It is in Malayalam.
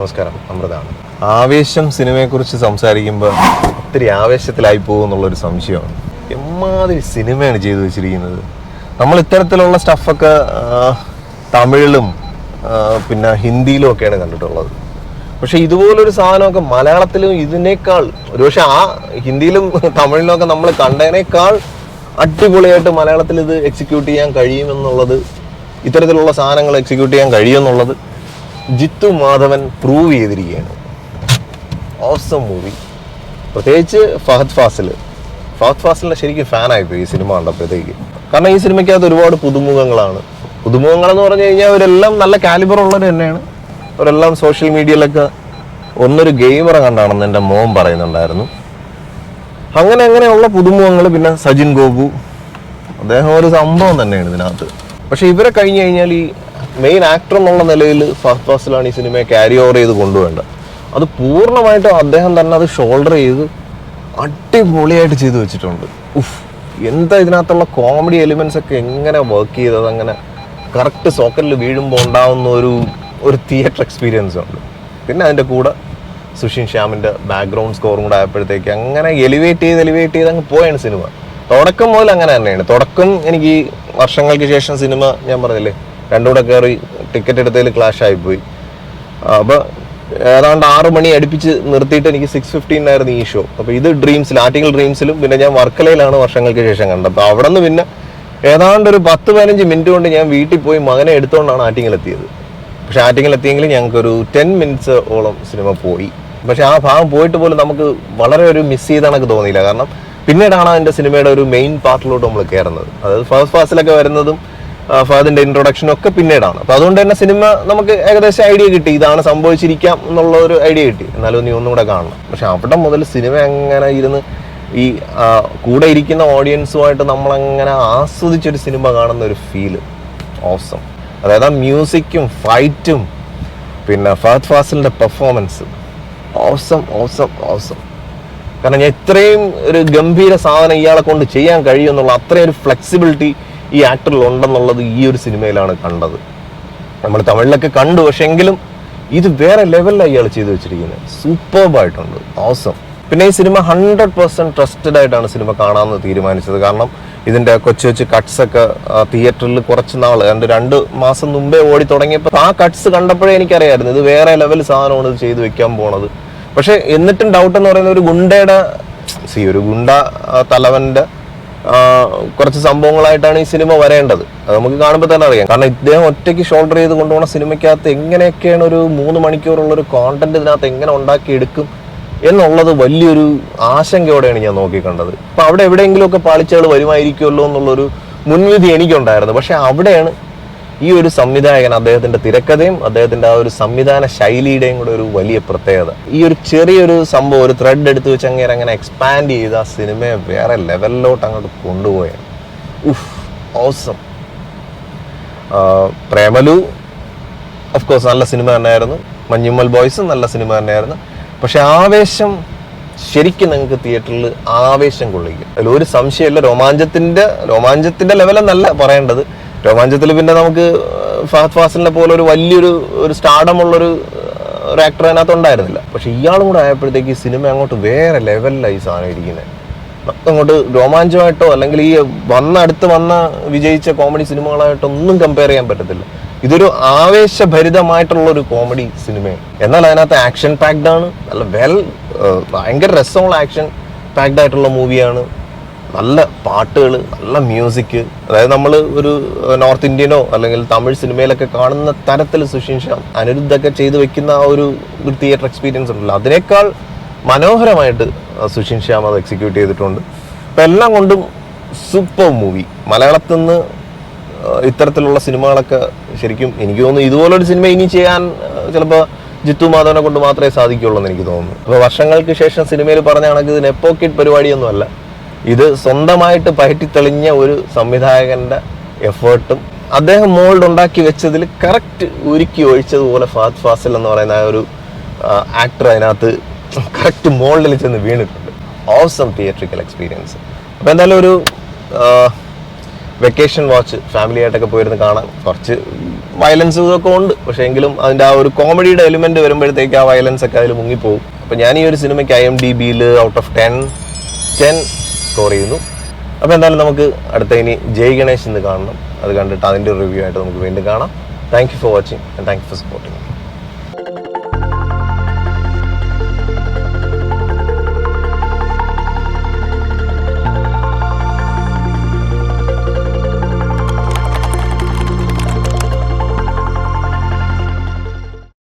നമസ്കാരം, അമൃതാണ്. ആവേശം സിനിമയെക്കുറിച്ച് സംസാരിക്കുമ്പോൾ ഒത്തിരി ആവേശത്തിലായി പോകുമെന്നുള്ളൊരു സംശയമാണ്. എമ്മാതിരി സിനിമയാണ് ചെയ്തു വെച്ചിരിക്കുന്നത്. നമ്മൾ ഇത്തരത്തിലുള്ള സ്റ്റഫൊക്കെ തമിഴിലും പിന്നെ ഹിന്ദിയിലും ഒക്കെയാണ് കണ്ടിട്ടുള്ളത്. പക്ഷെ ഇതുപോലൊരു സാധനമൊക്കെ മലയാളത്തിലും ഇതിനേക്കാൾ ഒരുപക്ഷെ ആ ഹിന്ദിയിലും തമിഴിലുമൊക്കെ നമ്മൾ കണ്ടതിനേക്കാൾ അടിപൊളിയായിട്ട് മലയാളത്തിൽ ഇത് എക്സിക്യൂട്ട് ചെയ്യാൻ കഴിയുമെന്നുള്ളത്, ഇത്തരത്തിലുള്ള സാധനങ്ങൾ എക്സിക്യൂട്ട് ചെയ്യാൻ കഴിയുമെന്നുള്ളത് ജിത്തു മാധവൻ പ്രൂവ് ചെയ്തിരിക്കുകയാണ്. Awesome movie. പ്രത്യേകിച്ച് ഫഹദ് ഫാസിലിന്റെ ശരിക്കും ഫാനായിപ്പോയി ഈ സിനിമ കണ്ടപ്പോഴത്തേക്ക്. കാരണം ഈ സിനിമയ്ക്കകത്ത് ഒരുപാട് പുതുമുഖങ്ങളാണ്. പുതുമുഖങ്ങളെന്ന് പറഞ്ഞു കഴിഞ്ഞാൽ അവരെല്ലാം നല്ല കാലിബർ ഉള്ളത് തന്നെയാണ്. അവരെല്ലാം സോഷ്യൽ മീഡിയയിലൊക്കെ ഒന്നൊരു ഗെയിമറെ കണ്ടാണെന്ന് എൻ്റെ മോൻ പറയുന്നുണ്ടായിരുന്നു. അങ്ങനെയുള്ള പുതുമുഖങ്ങൾ. പിന്നെ സജിൻ ഗോപു, അദ്ദേഹം ഒരു സംഭവം തന്നെയാണ് ഇതിനകത്ത്. പക്ഷെ ഇവരെ കഴിഞ്ഞു കഴിഞ്ഞാൽ ഈ മെയിൻ ആക്ടർ എന്നുള്ള നിലയിൽ ഫഹദ് ഫാസിലാണ് ഈ സിനിമയെ ക്യാരി ഓവർ ചെയ്ത് കൊണ്ടുപോകേണ്ടത്. അത് പൂർണ്ണമായിട്ടും അദ്ദേഹം തന്നെ അത് ഷോൾഡർ ചെയ്ത് അടിപൊളിയായിട്ട് ചെയ്തു വെച്ചിട്ടുണ്ട്. എന്താ ഇതിനകത്തുള്ള കോമഡി എലിമെന്റ്സ് ഒക്കെ എങ്ങനെ വർക്ക് ചെയ്തത്, അങ്ങനെ കറക്റ്റ് സോക്കറ്റിൽ വീഴുമ്പോൾ ഉണ്ടാവുന്ന ഒരു തിയേറ്റർ എക്സ്പീരിയൻസ് ഉണ്ട്. പിന്നെ അതിൻ്റെ കൂടെ സുഷിൻ ശ്യാമിൻ്റെ ബാക്ക്ഗ്രൗണ്ട് സ്കോറും കൂടെ ആയപ്പോഴത്തേക്ക് അങ്ങനെ എലിവേറ്റ് ചെയ്ത് അങ്ങ് പോയാണ് സിനിമ. തുടക്കം മുതൽ അങ്ങനെ തന്നെയാണ്. തുടക്കം എനിക്ക് വർഷങ്ങൾക്ക് ശേഷം സിനിമ, ഞാൻ പറഞ്ഞില്ലേ, രണ്ടുകൂടെ കയറി ടിക്കറ്റ് എടുത്തതിൽ ക്ലാഷ് ആയിപ്പോയി. അപ്പോൾ ഏതാണ്ട് 6 മണി അടുപ്പിച്ച് നിർത്തിയിട്ട് എനിക്ക് 6:15 ഈ ഷോ. അപ്പോൾ ഇത് ആർട്ടിക്കൽ ഡ്രീംസിലും പിന്നെ ഞാൻ വർക്കലയിലാണ് വർഷങ്ങൾക്ക് ശേഷം കണ്ടത്. അപ്പോൾ അവിടെ നിന്ന് പിന്നെ ഏതാണ്ട് ഒരു 10-15 മിനിറ്റ് കൊണ്ട് ഞാൻ വീട്ടിൽ പോയി മകനെ എടുത്തുകൊണ്ടാണ് ആറ്റിങ്ങൽ എത്തിയത്. പക്ഷെ ആറ്റിങ്ങൽ എത്തിയെങ്കിൽ ഞങ്ങൾക്കൊരു 10 മിനിറ്റ്സ് ഓളം സിനിമ പോയി. പക്ഷെ ആ ഭാഗം പോയിട്ട് പോലും നമുക്ക് വളരെ ഒരു മിസ് ചെയ്താണെന്ന് തോന്നിയില്ല. കാരണം പിന്നീടാണ് അതിൻ്റെ സിനിമയുടെ ഒരു മെയിൻ പാർട്ടിലോട്ട് നമ്മൾ കയറുന്നത്. അതായത് ഫസ്റ്റ് ഫാസിലൊക്കെ വരുന്നതും ഫഹദിന്റെ ഇൻട്രൊഡക്ഷനും ഒക്കെ പിന്നീടാണ്. അപ്പൊ അതുകൊണ്ട് തന്നെ സിനിമ നമുക്ക് ഏകദേശം ഐഡിയ കിട്ടി, ഇതാണ് സംഭവിച്ചിരിക്കാം എന്നുള്ള ഒരു ഐഡിയ കിട്ടി. എന്നാലും നീ ഒന്നും കൂടെ കാണണം. പക്ഷെ അവിടെ മുതൽ സിനിമ അങ്ങനെ ഇരുന്ന് ഈ കൂടെ ഇരിക്കുന്ന ഓഡിയൻസുമായിട്ട് നമ്മളങ്ങനെ ആസ്വദിച്ചൊരു സിനിമ കാണുന്ന ഒരു ഫീല് ഓസം. അതായത് ആ മ്യൂസിക്കും ഫൈറ്റും പിന്നെ ഫഹദ് ഫാസിലിന്റെ പെർഫോമൻസ് ഓസം. കാരണം ഞാൻ ഇത്രയും ഒരു ഗംഭീര സാധനം ഇയാളെ കൊണ്ട് ചെയ്യാൻ കഴിയുമെന്നുള്ള അത്രയും ഒരു ഫ്ലെക്സിബിലിറ്റി ഈ ആക്ടറിൽ ഉണ്ടെന്നുള്ളത് ഈ ഒരു സിനിമയിലാണ് കണ്ടത്. നമ്മൾ തമിഴിലൊക്കെ കണ്ടു, പക്ഷെ എങ്കിലും ഇത് വേറെ ലെവലിലാണ് ഇയാൾ ചെയ്തു വെച്ചിരിക്കുന്നത്. സൂപ്പർബായിട്ടുണ്ട്, ഓസം. പിന്നെ ഈ സിനിമ 100% ട്രസ്റ്റഡ് ആയിട്ടാണ് സിനിമ കാണാമെന്ന് തീരുമാനിച്ചത്. കാരണം ഇതിന്റെ കൊച്ചു കട്ട്സ് ഒക്കെ തിയേറ്ററിൽ കുറച്ച് നാൾ 2 മാസം മുമ്പേ ഓടി തുടങ്ങിയപ്പോൾ ആ കട്ട്സ് കണ്ടപ്പോഴേ എനിക്കറിയായിരുന്നു ഇത് വേറെ ലെവൽ സാധനമാണ് ഇത് ചെയ്തു വെക്കാൻ പോണത്. പക്ഷെ എന്നിട്ടും ഡൗട്ട് എന്ന് പറയുന്ന ഒരു ഗുണ്ട തലവന്റെ കുറച്ച് സംഭവങ്ങളായിട്ടാണ് ഈ സിനിമ വരേണ്ടത്. അത് നമുക്ക് കാണുമ്പോൾ തന്നെ അറിയാം. കാരണം ഇദ്ദേഹം ഒറ്റയ്ക്ക് ഷോൾഡർ ചെയ്ത് കൊണ്ടുപോകുന്ന സിനിമയ്ക്കകത്ത് എങ്ങനെയൊക്കെയാണ് ഒരു 3 മണിക്കൂറുള്ളൊരു കോണ്ടന്റ് ഇതിനകത്ത് എങ്ങനെ ഉണ്ടാക്കിയെടുക്കും എന്നുള്ളത് വലിയൊരു ആശങ്കയോടെയാണ് ഞാൻ നോക്കിക്കണ്ടത്. അപ്പൊ അവിടെ എവിടെയെങ്കിലുമൊക്കെ പാളിച്ചകൾ വരുമായിരിക്കുമല്ലോ എന്നുള്ളൊരു മുൻവിധി എനിക്കുണ്ടായിരുന്നു. പക്ഷെ അവിടെയാണ് ഈ ഒരു സംവിധായകൻ, അദ്ദേഹത്തിന്റെ തിരക്കഥയും അദ്ദേഹത്തിന്റെ ആ ഒരു സംവിധാന ശൈലിയുടെയും കൂടെ ഒരു വലിയ പ്രത്യേകത. ഈ ഒരു ചെറിയൊരു സംഭവം, ഒരു ത്രെഡ് എടുത്ത് വെച്ച് അങ്ങനെ എക്സ്പാൻഡ് ചെയ്ത് ആ സിനിമയെ വേറെ ലെവലിലോട്ട് അങ്ങോട്ട് കൊണ്ടുപോയാണ്. ഓസം. പ്രേമലു ഓഫ് കോഴ്സ് നല്ല സിനിമ തന്നെയായിരുന്നു. മഞ്ഞുമ്മൽ ബോയ്സും നല്ല സിനിമ തന്നെയായിരുന്നു. പക്ഷെ ആവേശം ശരിക്കും നിങ്ങൾക്ക് തിയേറ്ററിൽ ആവേശം കൊള്ളിക്കും, അതിൽ ഒരു സംശയമില്ല. രോമാഞ്ചത്തിന്റെ ലെവലെന്നല്ല പറയേണ്ടത്. രോമാഞ്ചത്തിൽ പിന്നെ നമുക്ക് ഫഹദ് ഫാസിലിനെ പോലെ ഒരു വലിയൊരു സ്റ്റാർഡമുള്ളൊരു ആക്ടർ അതിനകത്ത് ഉണ്ടായിരുന്നില്ല. പക്ഷെ ഇയാളും കൂടെ ആയപ്പോഴത്തേക്ക് ഈ സിനിമ അങ്ങോട്ട് വേറെ ലെവലിലായി ഈ സാധനം ഇരിക്കുന്നത്. അങ്ങോട്ട് രോമാഞ്ചമായിട്ടോ അല്ലെങ്കിൽ ഈ അടുത്ത് വന്ന വിജയിച്ച കോമഡി സിനിമകളായിട്ടോ ഒന്നും കമ്പയർ ചെയ്യാൻ പറ്റത്തില്ല. ഇതൊരു ആവേശഭരിതമായിട്ടുള്ള ഒരു കോമഡി സിനിമയാണ്. എന്നാൽ അതിനകത്ത് ആക്ഷൻ പാക്ഡ് ആണ്. ഭയങ്കര രസമുള്ള ആക്ഷൻ പാക്ഡ് ആയിട്ടുള്ള മൂവിയാണ്. നല്ല പാട്ടുകൾ, നല്ല മ്യൂസിക്. അതായത് നമ്മൾ ഒരു നോർത്ത് ഇന്ത്യനോ അല്ലെങ്കിൽ തമിഴ് സിനിമയിലൊക്കെ കാണുന്ന തരത്തിൽ സുഷിൻ ശ്യാം, അനിരുദ്ധൊക്കെ ചെയ്തു വെക്കുന്ന ആ ഒരു തിയേറ്റർ എക്സ്പീരിയൻസ് ഉണ്ടല്ലോ, അതിനേക്കാൾ മനോഹരമായിട്ട് സുഷിൻ ശ്യാം അത് എക്സിക്യൂട്ട് ചെയ്തിട്ടുണ്ട്. അപ്പം എല്ലാം കൊണ്ടും സൂപ്പർ മൂവി. മലയാളത്തിൽ നിന്ന് ഇത്തരത്തിലുള്ള സിനിമകളൊക്കെ ശരിക്കും എനിക്ക് തോന്നുന്നു ഇതുപോലൊരു സിനിമ ഇനി ചെയ്യാൻ ചിലപ്പോൾ ജിത്തു മാധവനെ കൊണ്ട് മാത്രമേ സാധിക്കുള്ളൂ എന്ന് എനിക്ക് തോന്നുന്നു. അപ്പോൾ വർഷങ്ങൾക്ക് ശേഷം സിനിമയിൽ പറഞ്ഞ കണക്ക് ഇത് നെപ്പോ കിഡ് പരിപാടിയൊന്നുമല്ല. ഇത് സ്വന്തമായിട്ട് പയറ്റിത്തെളിഞ്ഞ ഒരു സംവിധായകന്റെ എഫേർട്ടും അദ്ദേഹം മോൾഡ് ഉണ്ടാക്കി വെച്ചതിൽ കറക്റ്റ് ഉരുക്കി ഒഴിച്ചതുപോലെ ഫഹദ് ഫാസിൽ എന്ന് പറയുന്ന ആ ഒരു ആക്ടർ അതിനകത്ത് കറക്റ്റ് മോൾഡിൽ ചെന്ന് വീണിട്ടുണ്ട്. Awesome theatrical experience. അപ്പോൾ എന്തായാലും ഒരു വെക്കേഷൻ വാച്ച് ഫാമിലി ആയിട്ടൊക്കെ പോയിരുന്ന് കാണാൻ. കുറച്ച് വയലൻസ് ഇതൊക്കെ ഉണ്ട്, പക്ഷേ എങ്കിലും അതിൻ്റെ ആ ഒരു കോമഡിയുടെ എലിമെന്റ് വരുമ്പോഴത്തേക്ക് ആ വയലൻസ് ഒക്കെ അതിൽ മുങ്ങിപ്പോകും. അപ്പോൾ ഞാൻ ഈ ഒരു സിനിമയ്ക്ക് IMDbയിൽ ഔട്ട് ഓഫ് 10 സ്കോർ ചെയ്യുന്നു. അപ്പോൾ എന്തായാലും നമുക്ക് അടുത്ത ഇനി ജയ് ഗണേഷ് എന്ന് കാണണം. അത് കണ്ടിട്ട് അതിൻ്റെ റിവ്യൂ ആയിട്ട് നമുക്ക് വീണ്ടും കാണാം. Thank you for watching and thank you for supporting.